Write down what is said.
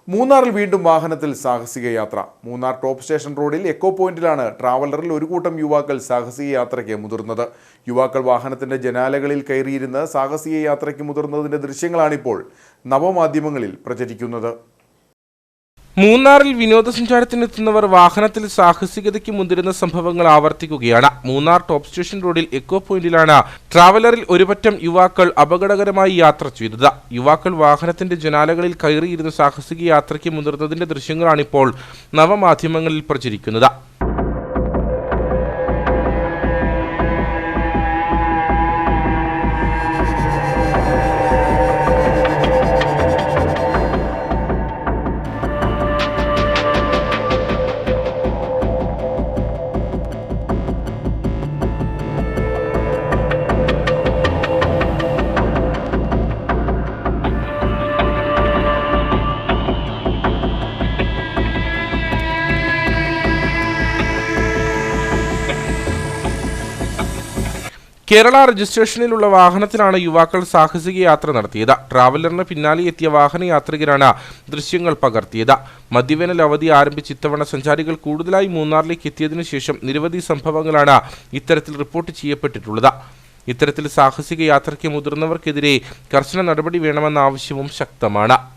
മൂന്നാറിൽ വീണ്ടും വാഹനത്തിൽ സാഹസിക യാത്ര. മൂന്നാർ ടോപ്പ് സ്റ്റേഷൻ റോഡിൽ എക്കോ പോയിന്റിലാണ് ട്രാവലറിൽ ഒരു കൂട്ടം യുവാക്കൾ സാഹസിക യാത്രയ്ക്ക് മുതിർന്നത്. യുവാക്കൾ വാഹനത്തിന്റെ ജനാലകളിൽ കയറിയിരുന്ന് സാഹസിക യാത്രയ്ക്ക് മുതിർന്നതിന്റെ ദൃശ്യങ്ങളാണിപ്പോൾ നവമാധ്യമങ്ങളിൽ പ്രചരിക്കുന്നത്. മൂന്നാറിൽ വിനോദസഞ്ചാരത്തിനെത്തുന്നവർ വാഹനത്തിൽ സാഹസികതയ്ക്ക് മുതിരുന്ന സംഭവങ്ങൾ ആവർത്തിക്കുകയാണ്. മൂന്നാർ ടോപ്പ് സ്റ്റേഷൻ റോഡിൽ എക്കോ പോയിന്റിലാണ് ട്രാവലറിൽ ഒരുപറ്റം യുവാക്കൾ അപകടകരമായി യാത്ര ചെയ്തത്. യുവാക്കൾ വാഹനത്തിന്റെ ജനാലകളിൽ കയറിയിരുന്ന സാഹസിക യാത്രയ്ക്ക് മുതിർന്നതിന്റെ ദൃശ്യങ്ങളാണിപ്പോൾ നവമാധ്യമങ്ങളിൽ പ്രചരിക്കുന്നത്. കേരള രജിസ്ട്രേഷനിലുള്ള വാഹനത്തിലാണ് യുവാക്കൾ സാഹസിക യാത്ര നടത്തിയത്. ട്രാവലറിന് പിന്നാലെ എത്തിയ വാഹനയാത്രികരാണ് ദൃശ്യങ്ങൾ പകർത്തിയത്. മധ്യവേനൽ അവധി ആരംഭിച്ച് ഇത്തവണ സഞ്ചാരികൾ കൂടുതലായി മൂന്നാറിലേക്ക് എത്തിയതിനു ശേഷം നിരവധി സംഭവങ്ങളാണ് ഇത്തരത്തിൽ റിപ്പോർട്ട് ചെയ്യപ്പെട്ടിട്ടുള്ളത്. ഇത്തരത്തിൽ സാഹസിക യാത്രയ്ക്ക് മുതിർന്നവർക്കെതിരെ കർശന നടപടി വേണമെന്ന ആവശ്യവും ശക്തമാണ്.